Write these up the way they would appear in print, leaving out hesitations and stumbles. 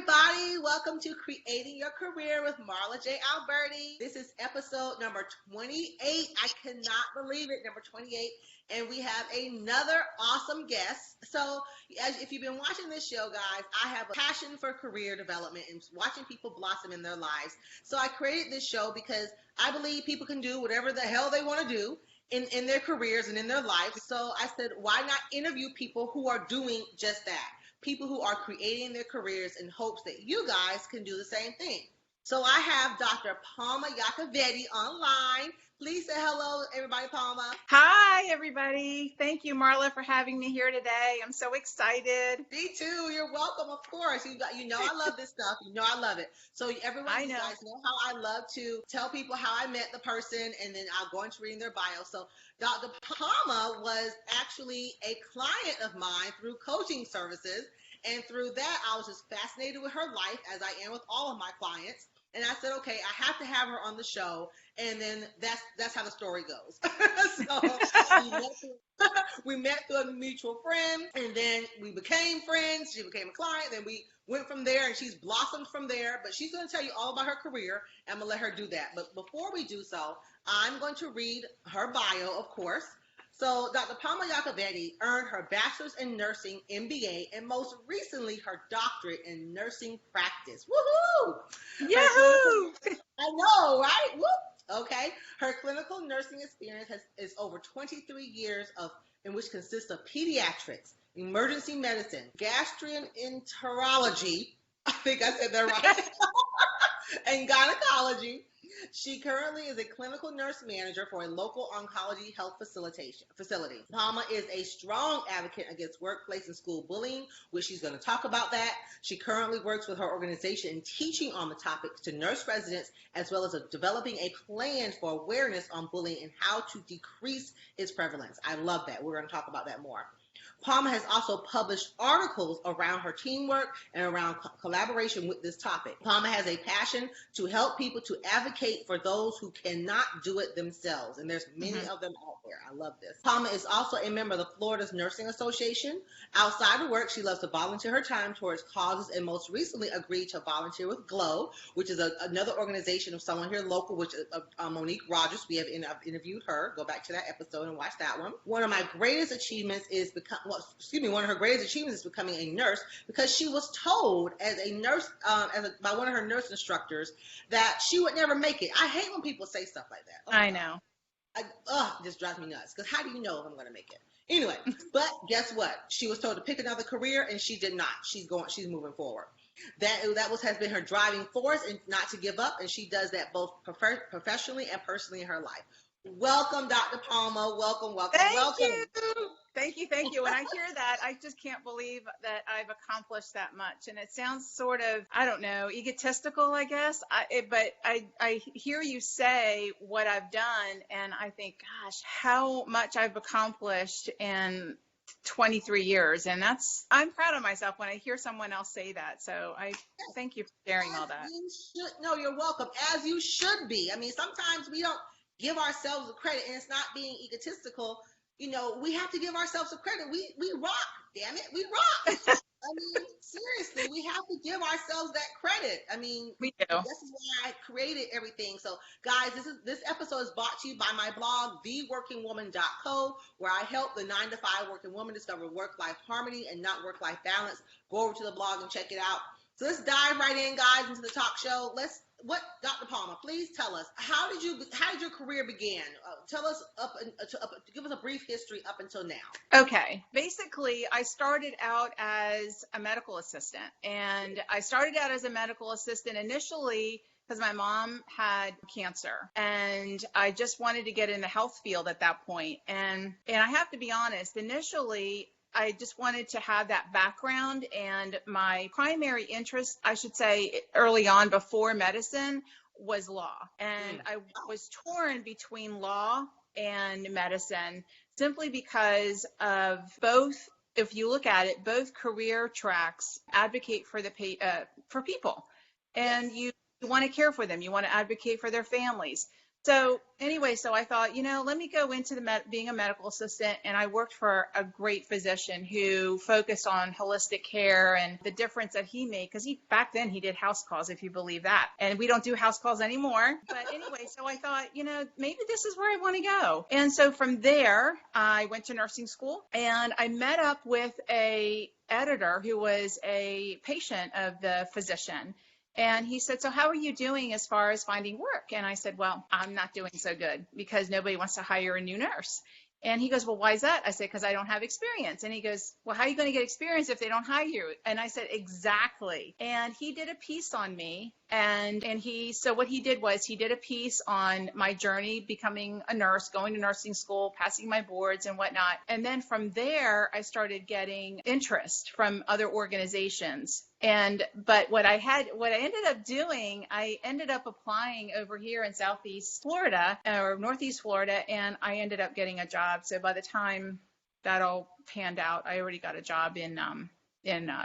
everybody. Welcome to Creating Your Career with Marla J. Alberti. This is episode number 28. I cannot believe it, number 28. And we have another awesome guest. So if you've been watching this show, guys, I have a passion for career development and watching people blossom in their lives. So I created this show because I believe people can do whatever the hell they want to do in their careers and in their lives. So I said, why not interview people who are doing just that? People who are creating their careers in hopes that you guys can do the same thing. So I have Dr. Palma Iacovitti online. Please say hello, everybody, Palma. Hi, everybody. Thank you, Marla, for having me here today. I'm so excited. Me too. You're welcome, of course. You know I love this stuff. You know I love it. So everyone, you guys know how I love to tell people how I met the person, and then I'll go into reading their bio. So Dr. Palma was actually a client of mine through coaching services. And through that, I was just fascinated with her life, as I am with all of my clients. And I said, okay, I have to have her on the show. And then that's how the story goes. So we met through a mutual friend, and then we became friends. She became a client. Then we went from there, and she's blossomed from there. But she's going to tell you all about her career. I'm going to let her do that. But before we do so, I'm going to read her bio, of course. So Dr. Palma Iacovitti earned her bachelor's in nursing, MBA, and most recently her doctorate in nursing practice. Woohoo! Yahoo! I know, right? Whoop! Okay. Her clinical nursing experience is over 23 years in which consists of pediatrics, emergency medicine, gastroenterology, I think I said that right, and gynecology. She currently is a clinical nurse manager for a local oncology health facility. Palma is a strong advocate against workplace and school bullying, which she's going to talk about that. She currently works with her organization in teaching on the topic to nurse residents, as well as developing a plan for awareness on bullying and how to decrease its prevalence. I love that. We're going to talk about that more. Palma has also published articles around her teamwork and around collaboration with this topic. Palma has a passion to help people to advocate for those who cannot do it themselves, and there's many of them out there. I love this. Palma is also a member of the Florida's Nursing Association. Outside of work, she loves to volunteer her time towards causes, and most recently agreed to volunteer with GLOW, which is another organization of someone here local, which is Monique Rogers. I've interviewed her. Go back to that episode and watch that one. One of my greatest achievements is one of her greatest achievements is becoming a nurse, because she was told as a nurse, by one of her nurse instructors, that she would never make it. I hate when people say stuff like that. I know. It just drives me nuts, because how do you know if I'm going to make it? Anyway, but guess what? She was told to pick another career, and she did not. She's moving forward. That has been her driving force, and not to give up, and she does that both professionally and personally in her life. Welcome, Dr. Palma. Welcome. Thank you. When I hear that, I just can't believe that I've accomplished that much. And it sounds sort of, I don't know, egotistical, I guess. But I hear you say what I've done, and I think, gosh, how much I've accomplished in 23 years. And I'm proud of myself when I hear someone else say that. So I thank you for sharing all that. No, you're welcome. As you should be. I mean, sometimes we don't give ourselves the credit, and it's not being egotistical. You know, we have to give ourselves the credit. We rock, damn it, we rock. I mean, seriously, we have to give ourselves that credit. I mean, we do. This is why I created everything. So, guys, this episode is brought to you by my blog, theworkingwoman.co, where I help the 9-to-5 working woman discover work-life harmony and not work-life balance. Go over to the blog and check it out. So let's dive right in, guys, into the talk show. Dr. Palma, please tell us, how did your career begin? Tell us give us a brief history up until now. Okay. Basically, I started out as a medical assistant, and I started out as a medical assistant initially because my mom had cancer, and I just wanted to get in the health field at that point. And I have to be honest, initially, I just wanted to have that background, and my primary interest, I should say, early on before medicine, was law. And I was torn between law and medicine simply because of both. If you look at it, both career tracks advocate for for people, and you want to care for them. You want to advocate for their families. So anyway, so I thought, let me go into being a medical assistant, and I worked for a great physician who focused on holistic care and the difference that he made, because back then he did house calls, if you believe that, and we don't do house calls anymore. But anyway, so I thought, maybe this is where I want to go. And so from there, I went to nursing school, and I met up with a editor who was a patient of the physician. And he said, so how are you doing as far as finding work? And I said, well, I'm not doing so good because nobody wants to hire a new nurse. And he goes, well, why is that? I said, because I don't have experience. And he goes, well, how are you going to get experience if they don't hire you? And I said, exactly. And he did a piece on me. So what he did was he did a piece on my journey becoming a nurse, going to nursing school, passing my boards and whatnot. And then from there, I started getting interest from other organizations. But what I ended up doing, I ended up applying over here in Southeast Florida or Northeast Florida, and I ended up getting a job. So by the time that all panned out, I already got a job in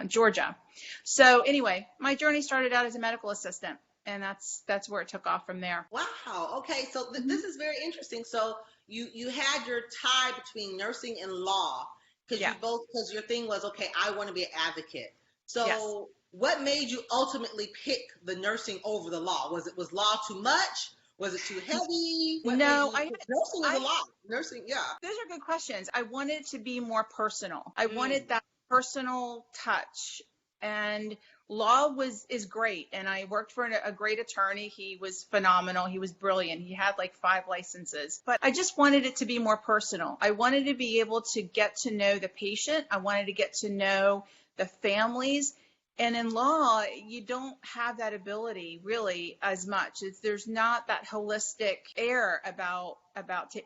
Georgia. So anyway, my journey started out as a medical assistant, and that's where it took off from there. Wow. Okay. So this is very interesting. So you had your tie between nursing and law because because your thing was, okay, I want to be an advocate. So Yes. What made you ultimately pick the nursing over the law? Was law too much? Was it too heavy? Nursing is a lot. Nursing, yeah. Those are good questions. I wanted to be more personal. I wanted that personal touch, and law is great. And I worked for a great attorney. He was phenomenal. He was brilliant. He had like 5 licenses, but I just wanted it to be more personal. I wanted to be able to get to know the patient. I wanted to get to know the families. And in law, you don't have that ability really as much. There's not that holistic air about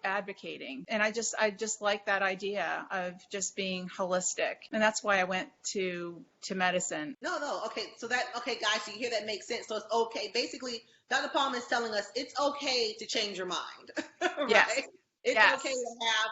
advocating. And I just like that idea of just being holistic. And that's why I went to medicine. No. Okay. Okay, guys, so you hear that makes sense. So it's okay. Basically, Dr. Palma is telling us it's okay to change your mind, right? Yes. It's okay to have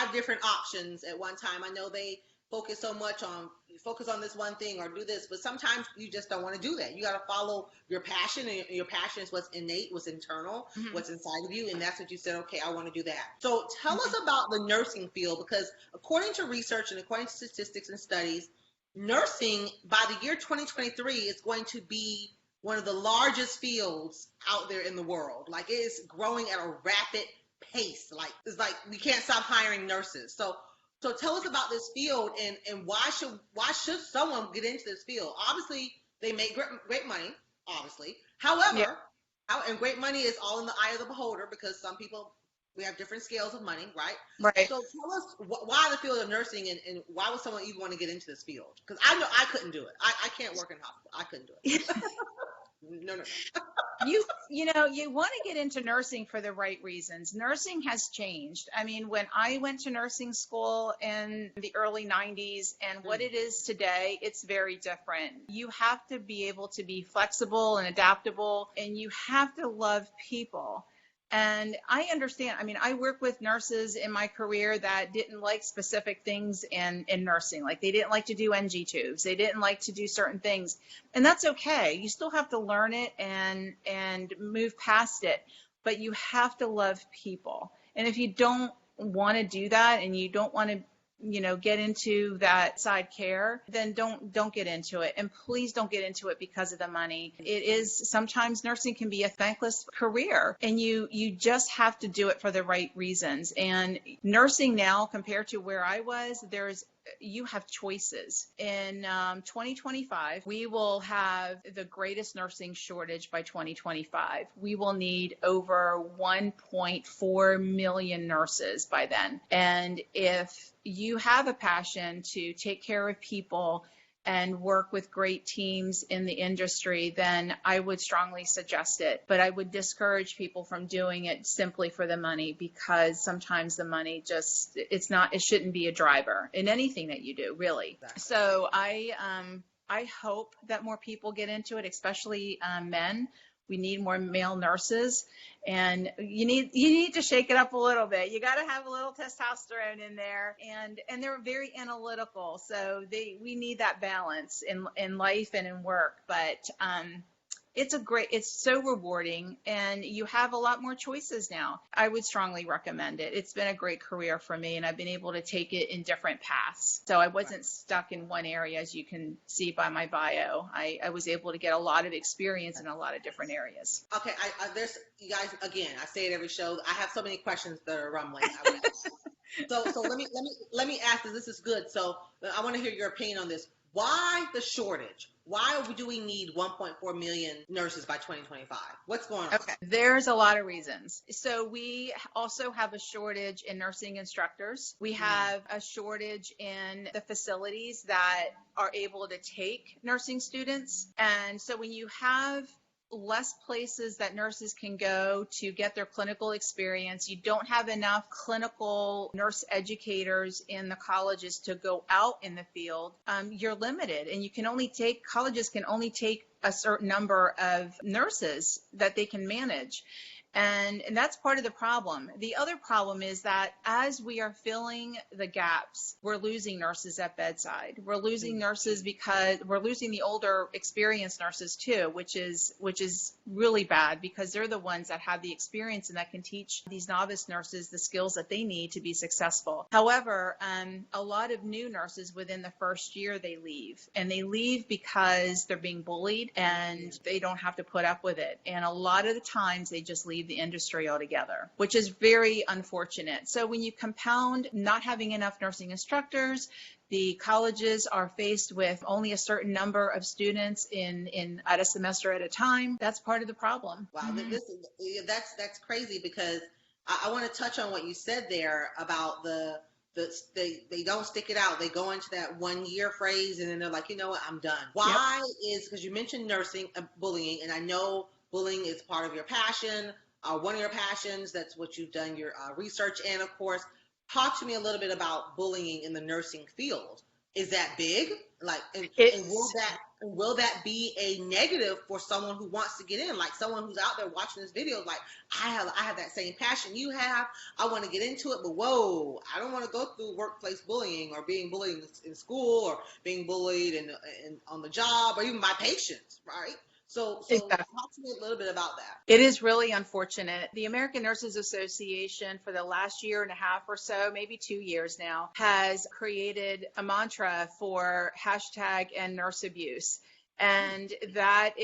5 different options at one time. I know they focus on this one thing or do this, but sometimes you just don't want to do that. You got to follow your passion, and your passion is what's innate, what's internal, what's inside of you, and that's what you said, okay, I want to do that. So tell us about the nursing field, because according to research and according to statistics and studies, nursing by the year 2023 is going to be one of the largest fields out there in the world. Like, it is growing at a rapid pace. It's like we can't stop hiring nurses. So tell us about this field, and why should someone get into this field? Obviously, they make great money, obviously. However, and great money is all in the eye of the beholder, because some people, we have different scales of money, right? Right. So tell us why the field of nursing, and why would someone even want to get into this field? Because I know I couldn't do it. I can't work in hospital. I couldn't do it. No. You want to get into nursing for the right reasons. Nursing has changed. I mean, when I went to nursing school in the early 90s and what it is today, it's very different. You have to be able to be flexible and adaptable, and you have to love people. And I understand. I mean, I work with nurses in my career that didn't like specific things in nursing. Like, they didn't like to do NG tubes. They didn't like to do certain things. And that's okay. You still have to learn it and move past it. But you have to love people. And if you don't want to do that, and you don't want to get into that side care, then don't get into it. And please don't get into it because of the money. It is, sometimes nursing can be a thankless career, and you just have to do it for the right reasons. And nursing now, compared to where I was, you have choices. In 2025, we will have the greatest nursing shortage by 2025. We will need over 1.4 million nurses by then. And if you have a passion to take care of people and work with great teams in the industry, then I would strongly suggest it. But I would discourage people from doing it simply for the money, because sometimes the money it shouldn't be a driver in anything that you do, really. Exactly. So I hope that more people get into it, especially men. We need more male nurses, and you need to shake it up a little bit. You got to have a little testosterone in there, and they're very analytical. So we need that balance in life and in work. But It's so rewarding, and you have a lot more choices now. I would strongly recommend it. It's been a great career for me, and I've been able to take it in different paths. So I wasn't stuck in one area, as you can see by my bio. I was able to get a lot of experience in a lot of different areas. Okay, there's, you guys, again, I say it every show. I have so many questions that are rumbling. So let me ask this. This is good. So I want to hear your opinion on this. Why the shortage? Why do we need 1.4 million nurses by 2025? What's going on? Okay, there's a lot of reasons. So we also have a shortage in nursing instructors. We have a shortage in the facilities that are able to take nursing students. And so when you have less places that nurses can go to get their clinical experience, you don't have enough clinical nurse educators in the colleges to go out in the field, you're limited, and colleges can only take a certain number of nurses that they can manage. And that's part of the problem. The other problem is that as we are filling the gaps, we're losing nurses at bedside. We're losing nurses because we're losing the older experienced nurses too, which is really bad, because they're the ones that have the experience and that can teach these novice nurses the skills that they need to be successful. However, a lot of new nurses within the first year, they leave, and they leave because they're being bullied and they don't have to put up with it. And a lot of the times they just leave the industry altogether, which is very unfortunate. So when you compound not having enough nursing instructors, the colleges are faced with only a certain number of students at a semester at a time. That's part of the problem. Wow, that's crazy, because I want to touch on what you said there about they don't stick it out. They go into that 1 year phrase, and then they're like, you know what, I'm done. Why is, because you mentioned nursing, bullying, and I know bullying is part of your passion. One of your passions, that's what you've done your research in, of course. Talk to me a little bit about bullying in the nursing field. Is that big? Like, and will that be a negative for someone who wants to get in? Like someone who's out there watching this video, like, I have that same passion you have. I want to get into it, but whoa, I don't want to go through workplace bullying, or being bullied in school, or being bullied in on the job, or even by patients, right? So Exactly. Talk to me a little bit about that. It is really unfortunate. The American Nurses Association, for the last year and a half or so, maybe 2 years now, has created a mantra for #end nurse abuse. And that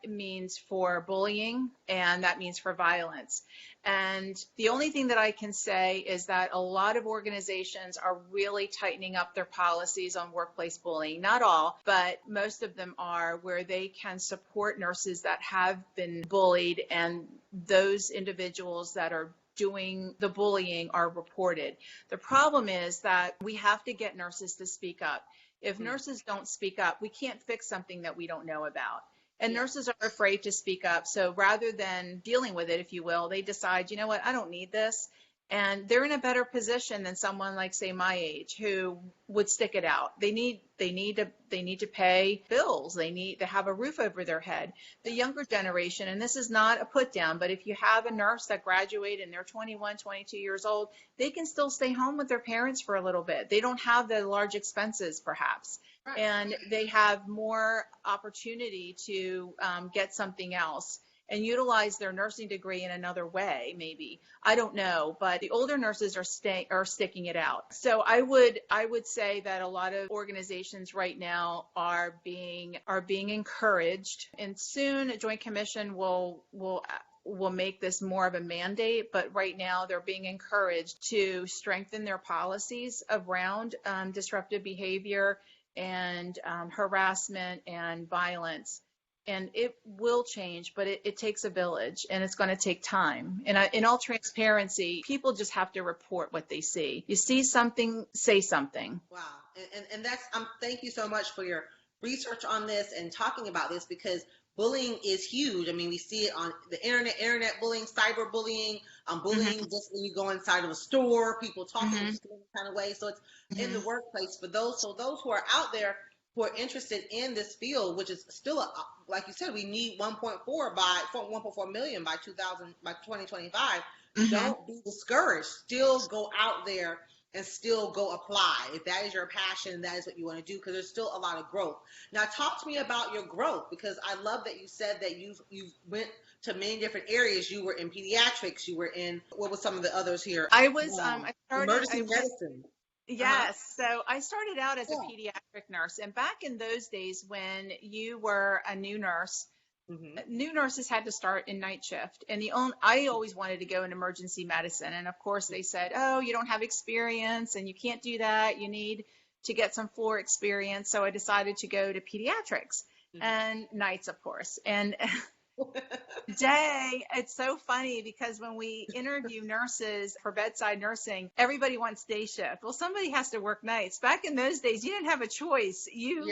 means for bullying, and that means for violence. And the only thing that I can say is that a lot of organizations are really tightening up their policies on workplace bullying. Not all, but most of them are, where they can support nurses that have been bullied, and those individuals that are doing the bullying are reported. The problem is that we have to get nurses to speak up. If nurses don't speak up, we can't fix something that we don't know about. And nurses are afraid to speak up. So rather than dealing with it, if you will, they decide, you know what, I don't need this. And they're in a better position than someone like, say, my age, who would stick it out. They need to pay bills. They need to have a roof over their head. The younger generation, and this is not a put down, but if you have a nurse that graduated and they're 21, 22 years old, they can still stay home with their parents for a little bit. They don't have the large expenses, perhaps. Right. And they have more opportunity to get something else and utilize their nursing degree in another way, maybe. I don't know, but the older nurses are sticking it out. So I would say that a lot of organizations right now are being encouraged, and soon a Joint Commission will make this more of a mandate, but right now they're being encouraged to strengthen their policies around disruptive behavior and harassment and violence. And it will change, but it takes a village, and it's going to take time. And in all transparency, people just have to report what they see. You see something, say something. Wow. And that's, thank you so much for your research on this and talking about this, because bullying is huge. I mean, we see it on the internet bullying, cyber bullying, bullying just when you go inside of a store, people talking in some kind of way. So it's in the workplace. For those who are out there who are interested in this field, which is still, like you said, we need 1.4 million by 2025. Don't be discouraged. Still go out there and still go apply. If that is your passion, that is what you want to do, because there's still a lot of growth. Now, talk to me about your growth, because I love that you said that you went to many different areas. You were in pediatrics. You were in, what was some of the others here? I was, Emergency medicine. Yes. So I started out as a Yeah. pediatric nurse. And back in those days when you were a new nurse, new nurses had to start in night shift. And I always wanted to go in emergency medicine. And of course they said, oh, you don't have experience and you can't do that. You need to get some floor experience. So I decided to go to pediatrics and nights, of course. And it's so funny because when we interview nurses for bedside nursing, everybody wants day shift. Well, somebody has to work nights. Back in those days, you didn't have a choice. You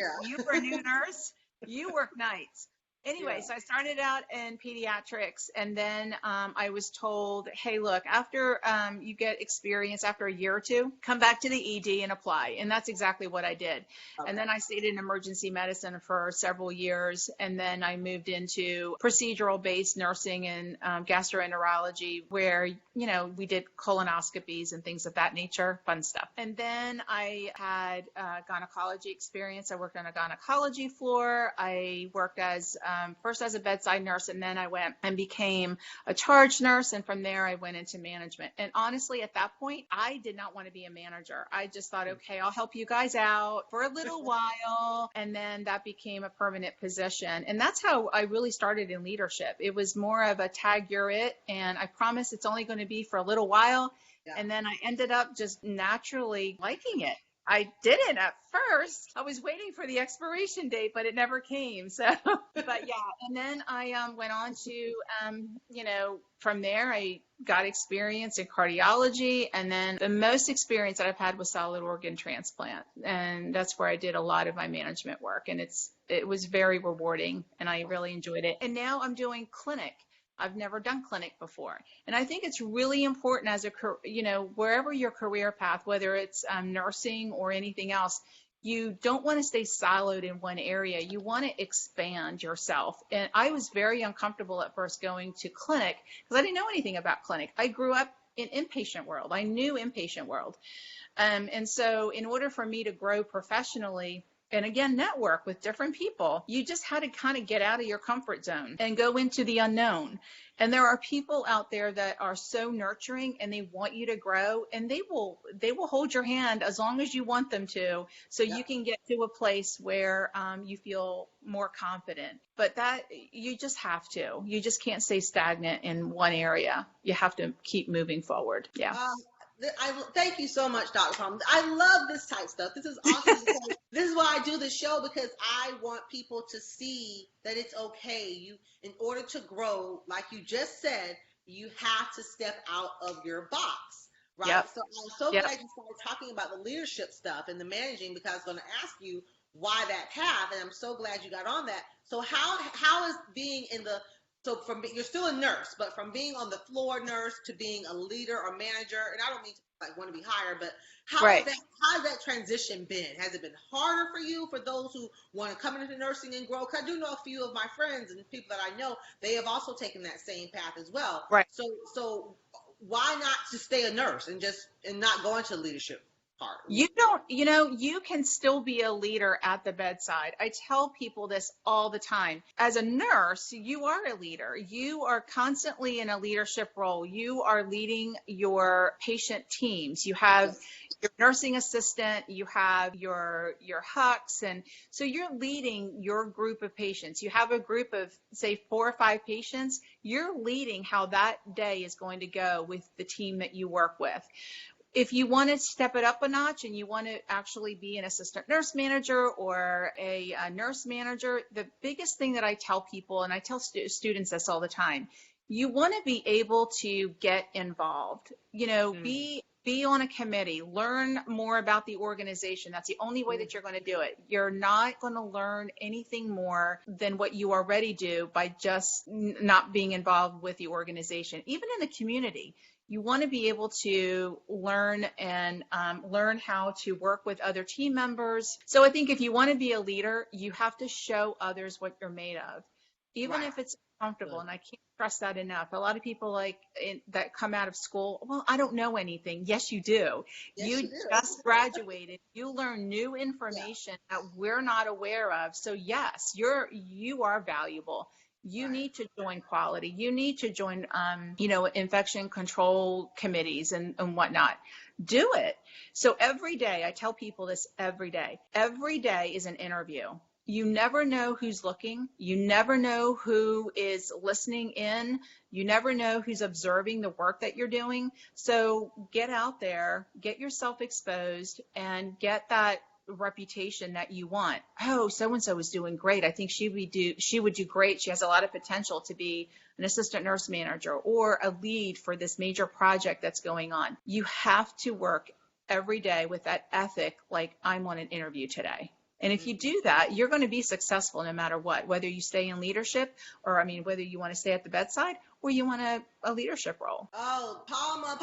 were a new nurse, you work nights. Anyway, so I started out in pediatrics, and then I was told, hey, look, after you get experience, after a year or two, come back to the ED and apply. And that's exactly what I did. Okay. And then I stayed in emergency medicine for several years, and then I moved into procedural-based nursing and gastroenterology, where, you know, we did colonoscopies and things of that nature, fun stuff. And then I had gynecology experience. I worked on a gynecology floor. I worked as first as a bedside nurse, and then I went and became a charge nurse. And from there, I went into management. And honestly, at that point, I did not want to be a manager. I just thought, okay, I'll help you guys out for a little while. And then that became a permanent position. And that's how I really started in leadership. It was more of a tag, you're it. And I promise it's only going to be for a little while. Yeah. And then I ended up just naturally liking it. I didn't at first. I was waiting for the expiration date, but it never came. So, but yeah. And then I went on to, you know, from there I got experience in cardiology. And then the most experience that I've had was solid organ transplant. And that's where I did a lot of my management work. And it was very rewarding and I really enjoyed it. And now I'm doing clinic. I've never done clinic before. And I think it's really important as wherever your career path, whether it's nursing or anything else, you don't want to stay siloed in one area. You want to expand yourself. And I was very uncomfortable at first going to clinic because I didn't know anything about clinic. I grew up in inpatient world. I knew inpatient world. And so in order for me to grow professionally, and again, network with different people, you just had to kind of get out of your comfort zone and go into the unknown. And there are people out there that are so nurturing and they want you to grow, and they will hold your hand as long as you want them to, so you can get to a place where you feel more confident. But that you just can't stay stagnant in one area. You have to keep moving forward. Yeah. Thank you so much, Dr. Palma. I love this type stuff. This is awesome. This is why I do this show, because I want people to see that it's okay. In order to grow, like you just said, you have to step out of your box, right? Yep. So I'm so glad you started talking about the leadership stuff and the managing, because I was going to ask you why that path, and I'm so glad you got on that. So how is being in the you're still a nurse, but from being on the floor nurse to being a leader or manager, and I don't mean to want to be higher, but how has that transition been? Has it been harder for you, for those who want to come into nursing and grow? Because I do know a few of my friends and people that I know, they have also taken that same path as well. Right. So why not just stay a nurse and not go into leadership? You can still be a leader at the bedside. I tell people this all the time. As a nurse, you are a leader. You are constantly in a leadership role. You are leading your patient teams. You have your nursing assistant, you have your HUCs, and so you're leading your group of patients. You have a group of, say, 4 or 5 patients. You're leading how that day is going to go with the team that you work with. If you want to step it up a notch and you want to actually be an assistant nurse manager or a nurse manager, the biggest thing that I tell people, and I tell students this all the time, you want to be able to get involved, be on a committee, learn more about the organization. That's the only way that you're going to do it. You're not going to learn anything more than what you already do by just not being involved with the organization, even in the community. You want to be able to learn and learn how to work with other team members. So I think if you want to be a leader, you have to show others what you're made of. even Right. if it's uncomfortable. Good. And I can't stress that enough. A lot of people that come out of school, well, I don't know anything. Yes, you do. Yes, You you do. just graduated. You learn new Yeah. information that we're not aware of. So yes, you are valuable. You Right. need to join quality. You need to join, infection control committees and whatnot. Do it. So every day, I tell people this every day. Every day is an interview. You never know who's looking. You never know who is listening in. You never know who's observing the work that you're doing. So get out there, get yourself exposed, and get that reputation that you want. Oh, so and so is doing great. I think she would do great. She has a lot of potential to be an assistant nurse manager or a lead for this major project that's going on. You have to work every day with that ethic, like I'm on an interview today. And if you do that, you're going to be successful no matter what, whether you stay in leadership or, whether you want to stay at the bedside or you want a leadership role. Oh, Palma,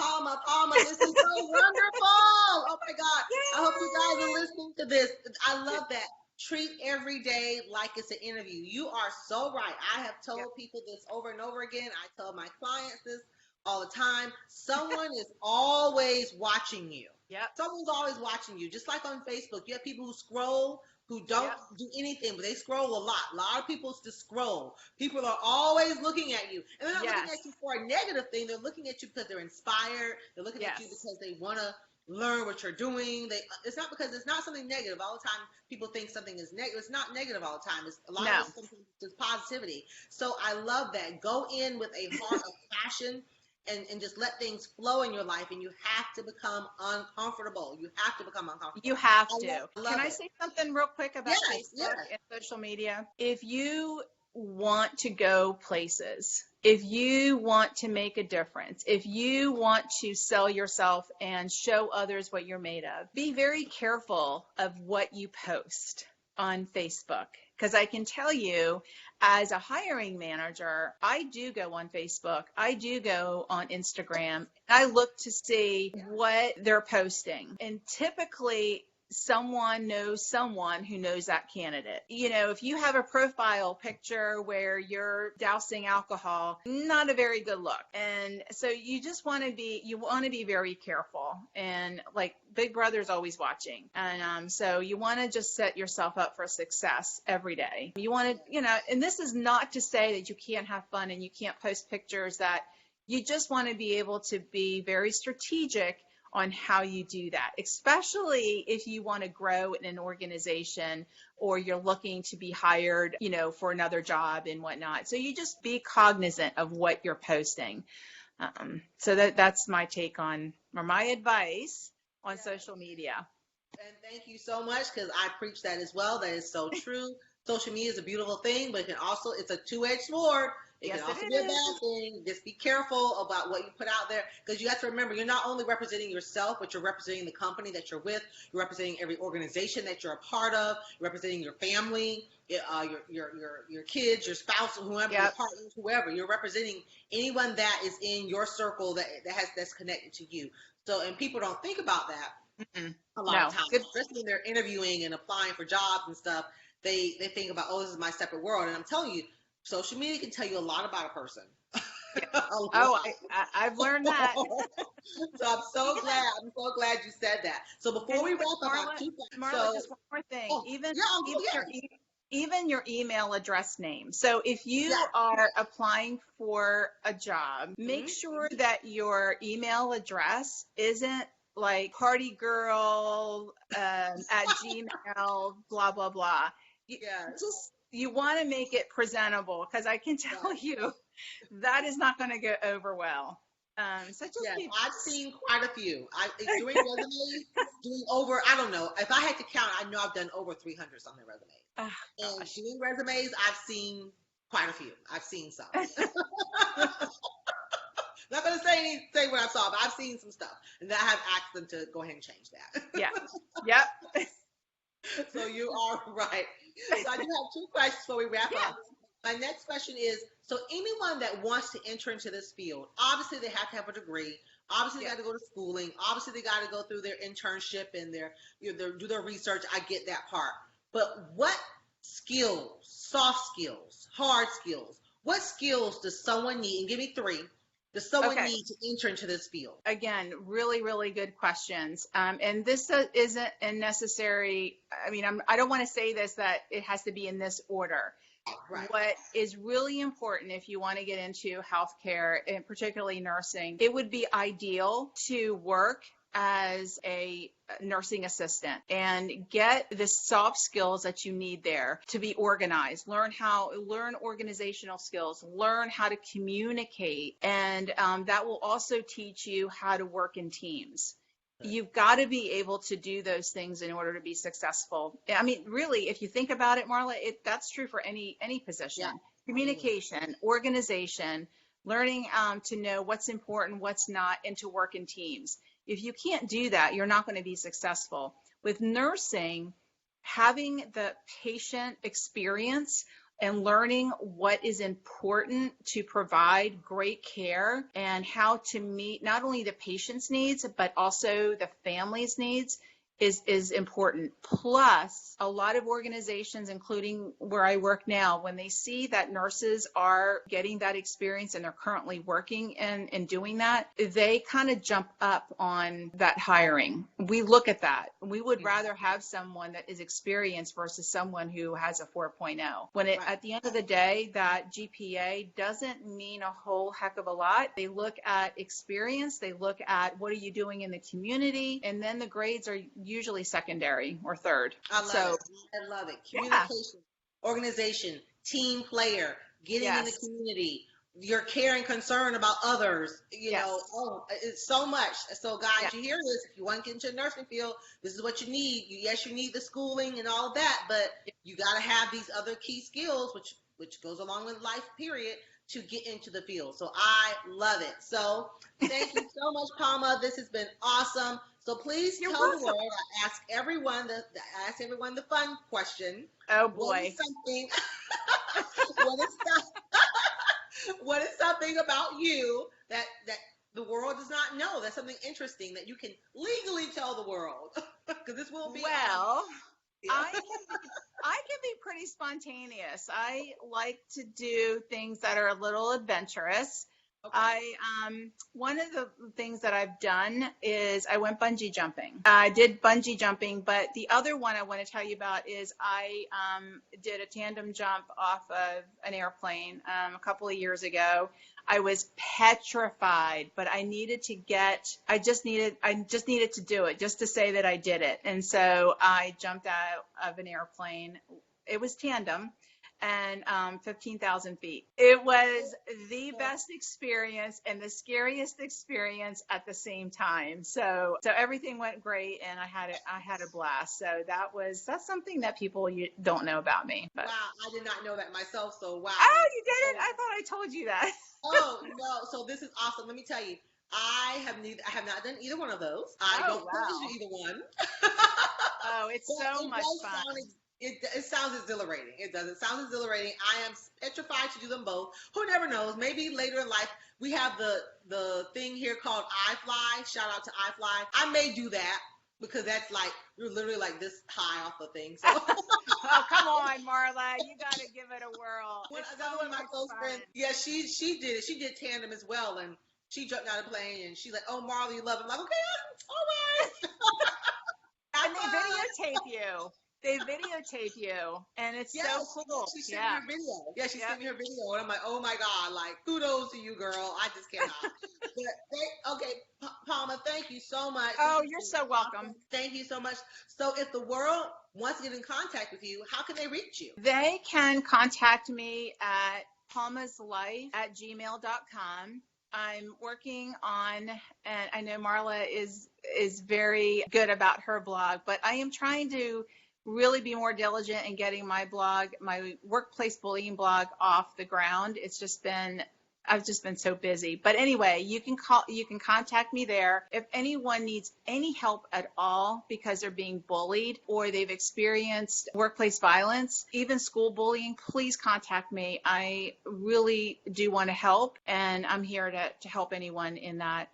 this is so wonderful. Oh my God. I hope you guys are listening to this. I love that. Treat every day like it's an interview. You are so right. I have told people this over and over again. I tell my clients this all the time. Someone is always watching you. Yep. Someone's always watching you. Just like on Facebook, you have people who scroll, who don't do anything, but they scroll a lot. A lot of people just scroll. People are always looking at you. And they're not looking at you for a negative thing. They're looking at you because they're inspired. They're looking at you because they want to learn what you're doing. It's not because it's not something negative. All the time people think something is negative. It's not negative all the time. It's a lot of it's something just positivity. So I love that. Go in with a heart of passion. And just let things flow in your life, and you have to become uncomfortable. You have to become uncomfortable. You have to. Can I say something real quick about Facebook and social media? If you want to go places, if you want to make a difference, if you want to sell yourself and show others what you're made of, be very careful of what you post on Facebook. Because I can tell you, as a hiring manager, I do go on Facebook. I do go on Instagram. I look to see what they're posting. And typically, someone knows someone who knows that candidate. If you have a profile picture where you're dousing alcohol, not a very good look. And so you want to be very careful. And like Big Brother's always watching. And so you want to just set yourself up for success every day. You want to, and this is not to say that you can't have fun and you can't post pictures. That you just want to be able to be very strategic on how you do that, especially if you want to grow in an organization or you're looking to be hired, for another job and whatnot. So you just be cognizant of what you're posting. So that's my take on, or my advice on social media. And thank you so much, because I preach that as well. That is so true. Social media is a beautiful thing, but it's a two-edged sword. It can also be a bad thing. Just be careful about what you put out there, because you have to remember, you're not only representing yourself, but you're representing the company that you're with. You're representing every organization that you're a part of. You're representing your family, your kids, your spouse, whoever, your partners, whoever. You're representing anyone that is in your circle that's connected to you. So, and people don't think about that a lot of times, especially when they're interviewing and applying for jobs and stuff. They think about, oh, this is my separate world. And I'm telling you, social media can tell you a lot about a person. I've learned that. So I'm so glad you said that. So before we wrap up, Marla, just one more thing. Even your email address name. So if you are applying for a job, make sure that your email address isn't like partygirl at Gmail, blah, blah, blah. You want to make it presentable, because I can tell you that is not going to go over well. So just I've seen quite a few. Doing resumes, doing over, I don't know. If I had to count, I know I've done over 300 on their resumes. And doing resumes, I've seen quite a few. I've seen some. Not going to say what I saw, but I've seen some stuff. And I have asked them to go ahead and change that. Yep. So you are right. So I do have two questions before we wrap up. My next question is, so anyone that wants to enter into this field, obviously they have to have a degree. Obviously they got to go to schooling. Obviously they got to go through their internship and do their research. I get that part. But what skills, soft skills, hard skills. What skills does someone need? And give me three. Does someone Okay. need to enter into this field? Again, really, really good questions. And this isn't a necessary, I don't want to say this, that it has to be in this order. Right. What is really important if you want to get into healthcare, and particularly nursing, it would be ideal to work as a nursing assistant and get the soft skills that you need there to be organized, learn organizational skills, learn how to communicate, and that will also teach you how to work in teams. You've got to be able to do those things in order to be successful. I mean, really, if you think about it, Marla, that's true for any position. Yeah. Communication, organization, learning to know what's important, what's not, and to work in teams. If you can't do that, you're not going to be successful. With nursing, having the patient experience and learning what is important to provide great care and how to meet not only the patient's needs, but also the family's needs is important. Plus, a lot of organizations, including where I work now, when they see that nurses are getting that experience and they're currently working and doing that, they kind of jump up on that hiring. We look at that. We would rather have someone that is experienced versus someone who has a 4.0. When at the end of the day, that GPA doesn't mean a whole heck of a lot. They look at experience, they look at what are you doing in the community, and then the grades are usually secondary or third. I love it. Communication, organization, team player, getting in the community, your care and concern about others, you know, it's so much. So guys, you hear this, if you want to get into the nursing field, this is what you need. Yes, you need the schooling and all of that, but you got to have these other key skills, which goes along with life, period, to get into the field. So I love it. So thank you so much, Palma. This has been awesome. So please tell the world. I ask everyone the fun question. Oh boy. What is something? What is something about you that the world does not know? That's something interesting that you can legally tell the world, because this will be. Well, I can be pretty spontaneous. I like to do things that are a little adventurous. Okay. One of the things that I've done is I went bungee jumping. I did bungee jumping, but the other one I want to tell you about is I did a tandem jump off of an airplane a couple of years ago. I was petrified, but I just needed to do it just to say that I did it. And so I jumped out of an airplane. It was tandem. And 15,000 feet. It was the best experience and the scariest experience at the same time. So everything went great, and I had a blast. So that's something that people don't know about me. But. Wow, I did not know that myself. So wow. Oh, you didn't? I thought I told you that. Oh no! So this is awesome. Let me tell you, I have not done either one of those. I don't plan to do either one. Oh, it's so much fun. It sounds exhilarating. It does. It sounds exhilarating. I am petrified to do them both. Who never knows? Maybe later in life, we have the thing here called iFly. Shout out to iFly. I may do that, because that's like, you're literally like this high off the thing. So. Oh, come on, Marla. You got to give it a whirl. Another one of my close friends, she did it. She did tandem as well. And she jumped out of the plane, and she's like, oh, Marla, you love it. I'm like, okay, all right. And they videotape you. They videotape you, and it's so cool. She sent me her video. Yeah, she sent me her video, and I'm like, oh my God, like, kudos to you, girl. I just cannot. But Palma, thank you so much. Oh, you're so welcome. Awesome. Thank you so much. So if the world wants to get in contact with you, how can they reach you? They can contact me at palmaslife@gmail.com. I'm working on, and I know Marla is very good about her blog, but I am trying to really be more diligent in getting my workplace bullying blog off the ground. I've just been so busy. But anyway, you can contact me there. If anyone needs any help at all because they're being bullied or they've experienced workplace violence, even school bullying, please contact me. I really do want to help, and I'm here to help anyone in that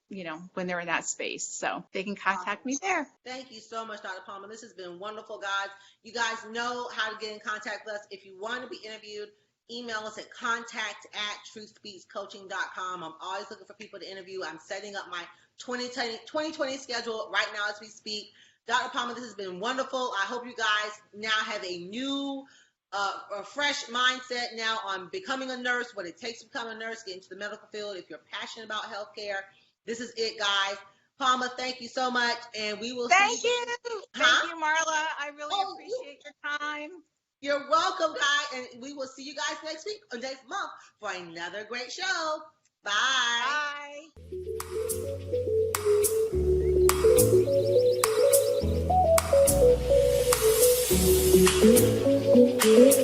when they're in that space. So they can contact me there. Thank you so much, Dr. Palma. This has been wonderful, guys. You guys know how to get in contact with us. If you want to be interviewed, email us at contact@truthspeakscoaching.com. I'm always looking for people to interview. I'm setting up my 2020 schedule right now as we speak. Dr. Palma, this has been wonderful. I hope you guys now have a new, a fresh mindset now on becoming a nurse, what it takes to become a nurse, get into the medical field. If you're passionate about healthcare, this is it, guys. Palma, thank you so much, and we will Thank see you. Thank you, Marla. I really appreciate your time. You're welcome, guys, and we will see you guys next week or next month for another great show. Bye. Bye.